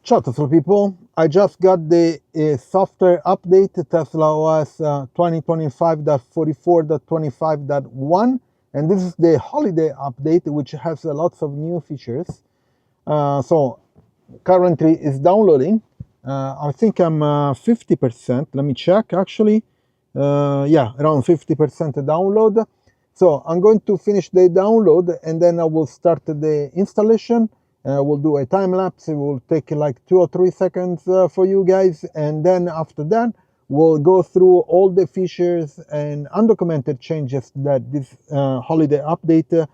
Ciao Tesla people, I just got the software update Tesla OS 2025.44.25.1, and this is the holiday update which has lots of new features. So currently it's downloading. I think I'm 50%, let me check actually. Yeah, around 50% download. So I'm going to finish the download and then I will start the installation. We'll do a time lapse. It will take like 2 or 3 seconds for you guys, and then after that we'll go through all the features and undocumented changes that this holiday update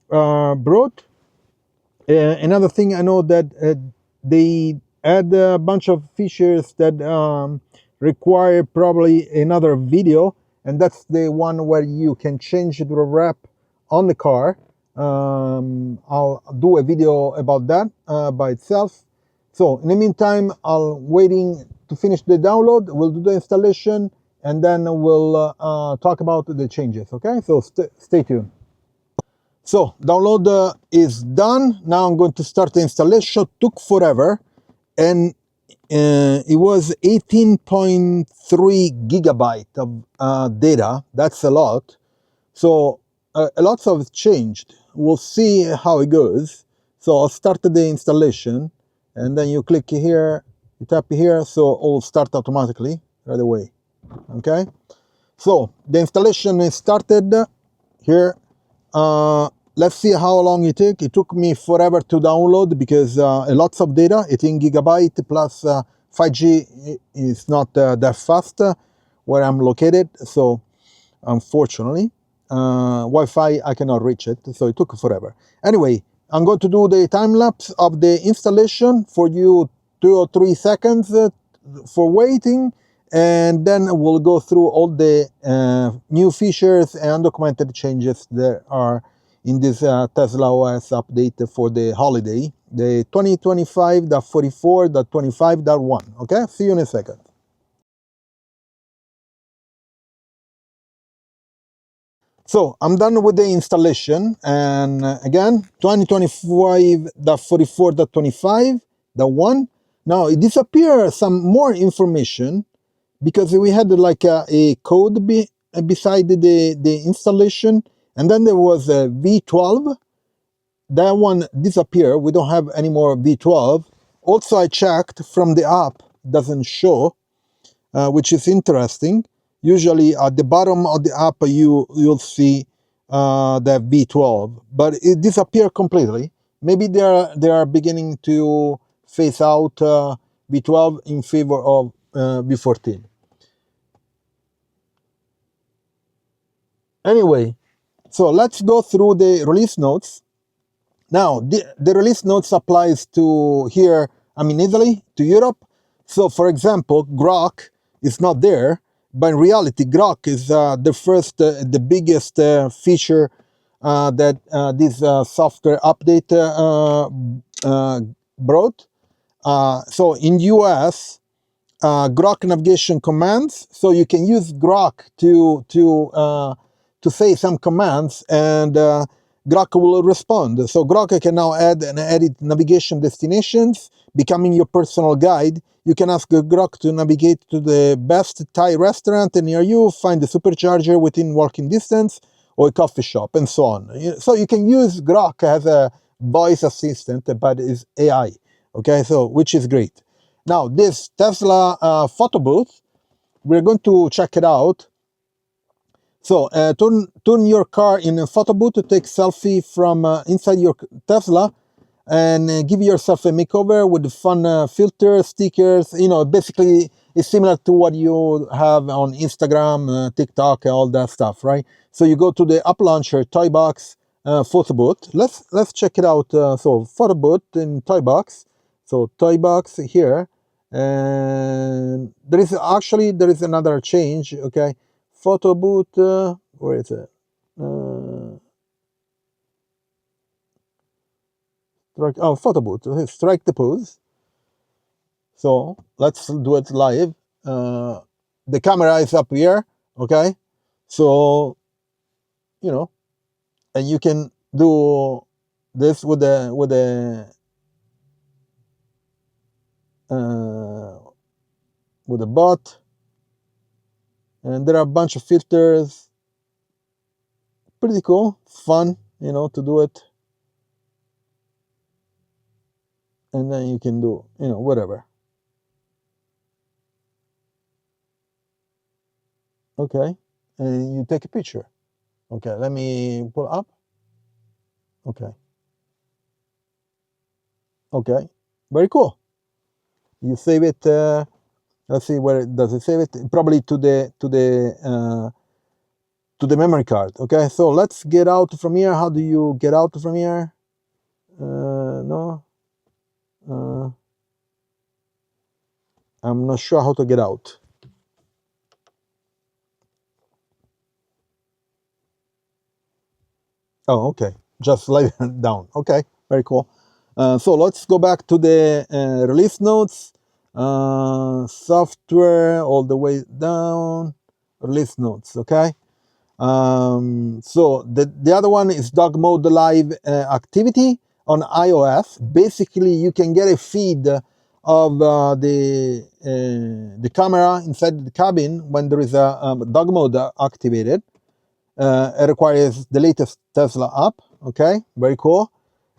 brought. Another thing, I know that they add a bunch of features that require probably another video, and that's the one where you can change the wrap on the car. I'll do a video about that by itself. So in the meantime, I'll waiting to finish the download. We'll do the installation, and then we'll talk about the changes. Okay, so stay tuned. So download is done. Now I'm going to start the installation. Took forever, and it was 18.3 gigabyte of data. That's a lot. So a lot of changed. We'll see how it goes. So I'll start the installation, and then you click here, you tap here, so it will start automatically right away. Okay. So the installation is started here. Let's see how long it took. It took me forever to download because lots of data, 18 gigabyte plus 5G is not that fast where I'm located. So unfortunately, Wi-Fi, I cannot reach it. So it took forever. Anyway, I'm going to do the time lapse of the installation for you, 2 or 3 seconds for waiting. And then we'll go through all the new features and undocumented changes that are in this Tesla OS update for the holiday, the 2025.44.25.1. Okay, see you in a second. So I'm done with the installation, and again, 2025.44.25.1. Now it disappears some more information because we had like a code beside the installation, and then there was a V12. That one disappeared. We don't have any more V12. Also, I checked from the app, doesn't show, which is interesting. Usually at the bottom of the app you'll see the V12, but it disappeared completely. Maybe they are beginning to phase out V12 in favor of V14. Anyway, so let's go through the release notes. Now, the release notes applies to here, I'm in Italy, to Europe. So, for example, Grok is not there, but in reality, Grok is the first, the biggest feature that this software update brought. So, in US, Grok navigation commands. So you can use Grok to say some commands, and Grok will respond. So Grok can now add and edit navigation destinations, becoming your personal guide. You can ask Grok to navigate to the best Thai restaurant near you, find the supercharger within walking distance, or a coffee shop, and so on. So you can use Grok as a voice assistant, but it's AI. Okay, so which is great. Now, this Tesla photo booth, we're going to check it out. So, turn your car in a photo booth to take selfie from inside your Tesla and give yourself a makeover with fun filters, stickers. You know, basically, it's similar to what you have on Instagram, TikTok, and all that stuff, right? So you go to the app launcher, Toy Box, photo booth. Let's check it out. So, photo booth in Toy Box. So Toy Box here, and there is another change. Okay, photo booth. Where is it? Photo booth. Okay, strike the pose. So let's do it live. The camera is up here. Okay, so and you can do this with the with a bot, and there are a bunch of filters. Pretty cool, fun, you know, to do it. And then you can do, you know, whatever. Okay, and you take a picture. Okay, let me pull up. Okay. Okay, very cool. You save it. Let's see where does it save it. Probably to the memory card. Okay, so let's get out from here. How do you get out from here? No, I'm not sure how to get out. Oh, okay. Just lay it down. Okay, very cool. So let's go back to the release notes, software all the way down, release notes. Okay. So the other one is dog mode live activity on iOS. Basically, you can get a feed of the camera inside the cabin when there is a dog mode activated. It requires the latest Tesla app. Okay, very cool.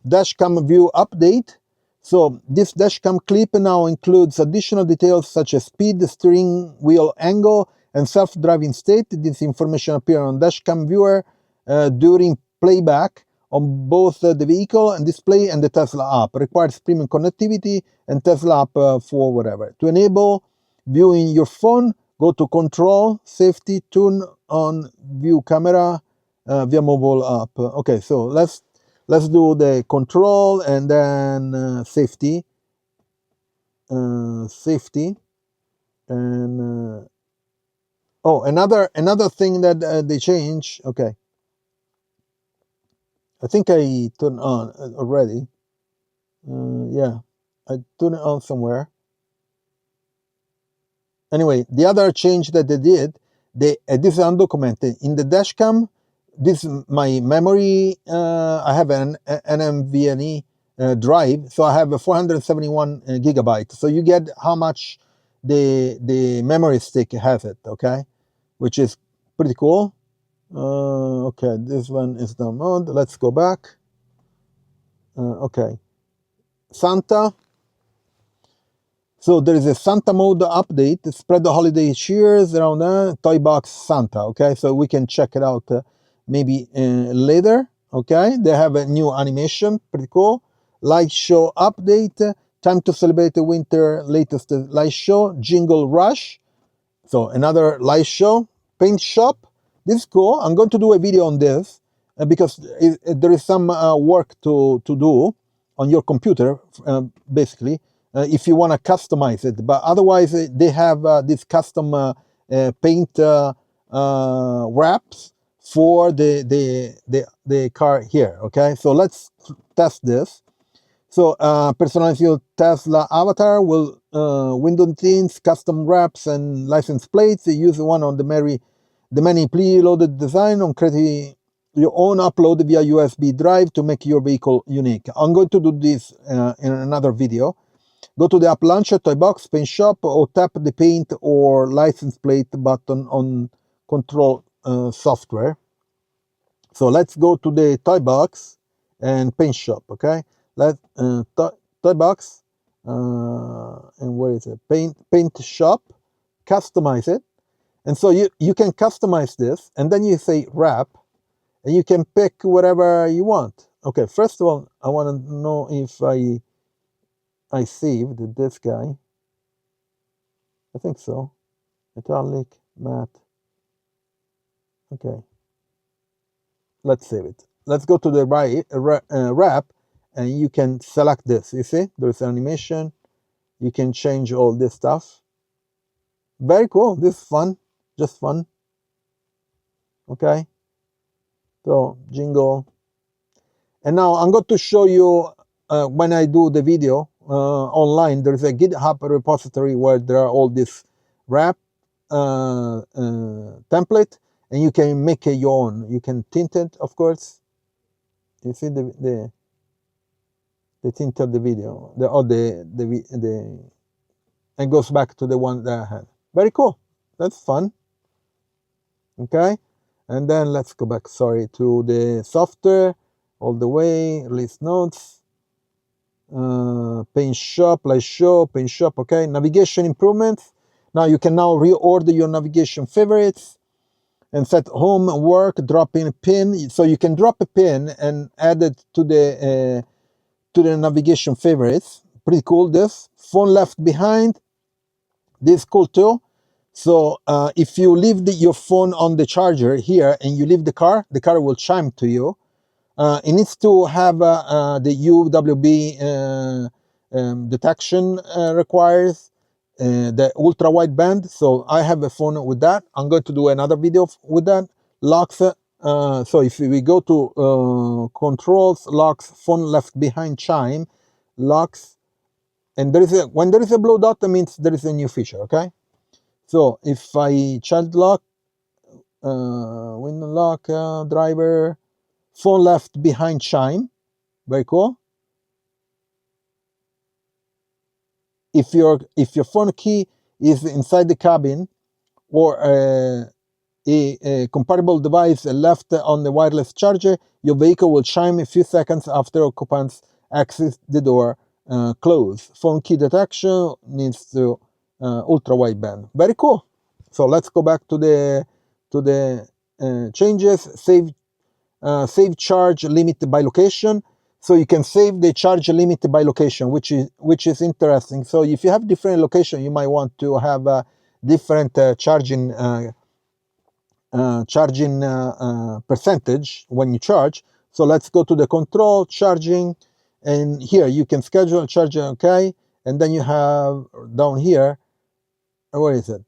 Dashcam view update. So this dashcam clip now includes additional details such as speed, steering wheel angle, and self-driving state. This information appears on dashcam viewer during playback on both the vehicle and display and the Tesla app. Requires premium connectivity and Tesla app for whatever. To enable viewing your phone, go to Control, Safety, Turn on View Camera via mobile app. Okay, so let's do the control and then safety, safety, and oh, another thing that they change. Okay, I think I turned on already. Yeah, I turned it on somewhere. Anyway, the other change that they did, this is undocumented in the dashcam. This is my memory. I have an NVMe drive, so I have a 471 gigabyte. So you get how much the memory stick has it. Okay, which is pretty cool. Okay, this one is the mode. Let's go back. Okay, Santa. So there is a Santa mode update. Spread the holiday cheers around Toy Box Santa. Okay, so we can check it out maybe later. Okay, they have a new animation, pretty cool. Light show update. Time to celebrate the winter latest light show. Jingle Rush. So another live show, paint shop. This is cool. I'm going to do a video on this because there is some work to do on your computer, basically, if you want to customize it. But otherwise, they have this custom paint wraps for the car here. Okay, so let's test this. So personalize your Tesla avatar will window tints, custom wraps, and license plates. You use one on the many pre-loaded design on creating your own upload via USB drive to make your vehicle unique. I'm going to do this in another video. Go to the app launcher, toy box, paint shop, or tap the paint or license plate button on control software. So let's go to the toy box and paint shop. Okay, let toy box and where is it? Paint shop, customize it, and so you can customize this, and then you say wrap, and you can pick whatever you want. Okay, first of all, I want to know if I saved this guy. I think so. Metallic, matte. Okay. Let's save it. Let's go to the wrap, and you can select this. You see, there's animation. You can change all this stuff. Very cool. This is fun, just fun. Okay. So jingle, and now I'm going to show you when I do the video online. There's a GitHub repository where there are all this wrap template, and you can make your own. You can tint it, of course. You see the tint of the video, the and goes back to the one that I had. Very cool. That's fun. Okay, and then let's go back, sorry, to the software all the way, release notes, paint shop, light show, paint shop. Okay, navigation improvements. Now you can now reorder your navigation favorites and set home, work, drop in a pin. So you can drop a pin and add it to the navigation favorites. Pretty cool. This phone left behind. This is cool too. So if you leave your phone on the charger here and you leave the car will chime to you. It needs to have the UWB detection requires the ultra wideband. So I have a phone with that. I'm going to do another video with that. Locks. So if we go to controls, locks, phone left behind chime, locks, and when there is a blue dot, that means there is a new feature. Okay. So if I child lock, window lock, driver, phone left behind chime, very cool. If your phone key is inside the cabin or a compatible device left on the wireless charger, your vehicle will chime a few seconds after occupants exit the door close. Phone key detection needs to ultra wideband. Very cool. So let's go back to the changes. Save charge limit by location. So you can save the charge limit by location, which is interesting. So if you have different location, you might want to have different charging percentage when you charge. So let's go to the control charging, and here you can schedule charging. Okay, and then you have down here, where is it?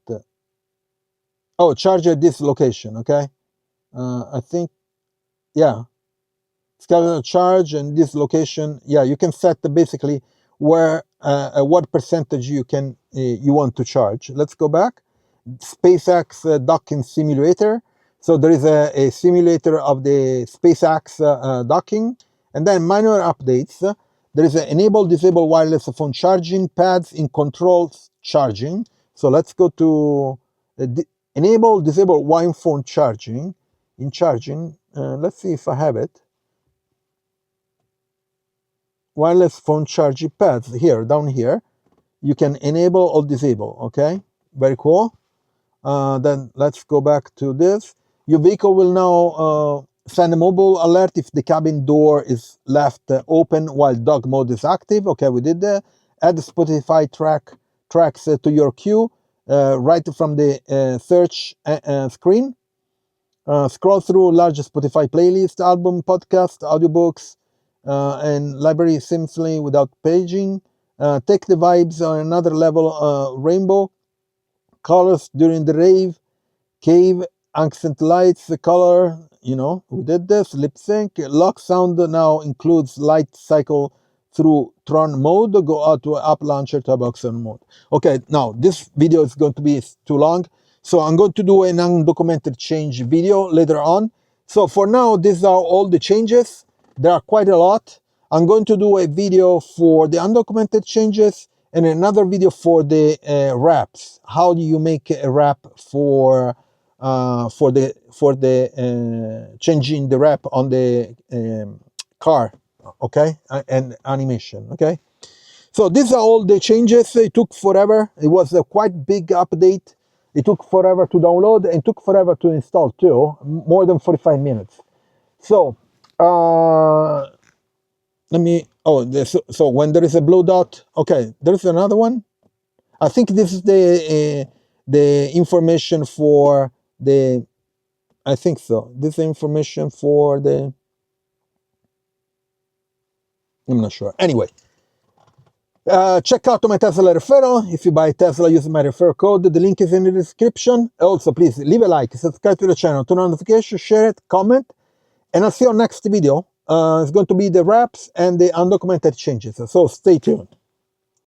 Oh, charge at this location. Okay, I think, yeah, schedule charge and this location. Yeah, you can set basically where what percentage you want to charge. Let's go back. SpaceX docking simulator. So there is a simulator of the SpaceX docking, and then minor updates. There is an enable disable wireless phone charging pads in controls charging. So let's go to enable disable wire phone charging in charging. Let's see if I have it. Wireless phone charging pads here, down here. You can enable or disable. Okay, very cool. Then let's go back to this. Your vehicle will now send a mobile alert if the cabin door is left open while dog mode is active. Okay, we did that. Add Spotify tracks to your queue right from the search screen. Scroll through large Spotify playlist, album, podcast, audiobooks, and library seamlessly without paging. Take the vibes on another level. Rainbow colors during the rave, cave, accent lights, color, we did this, lip sync. Lock sound now includes light cycle through Tron mode. Go out to app launcher tab on mode. Okay, now this video is going to be too long, so I'm going to do an undocumented change video later on. So for now, these are all the changes. There are quite a lot. I'm going to do a video for the undocumented changes and another video for the wraps. How do you make a wrap for the changing the wrap on the car, okay, and animation. Okay, so these are all the changes. It took forever. It was a quite big update. It took forever to download and took forever to install too, more than 45 minutes. So let me, so when there is a blue dot, okay, there's another one. I think this is the information for the, I think so. This is information for the, I'm not sure. Anyway, check out my Tesla referral. If you buy Tesla using my referral code, the link is in the description. Also, please leave a like, subscribe to the channel, turn on notifications, share it, comment, and I'll see you on next video. It's going to be the wraps and the undocumented changes. So stay tuned.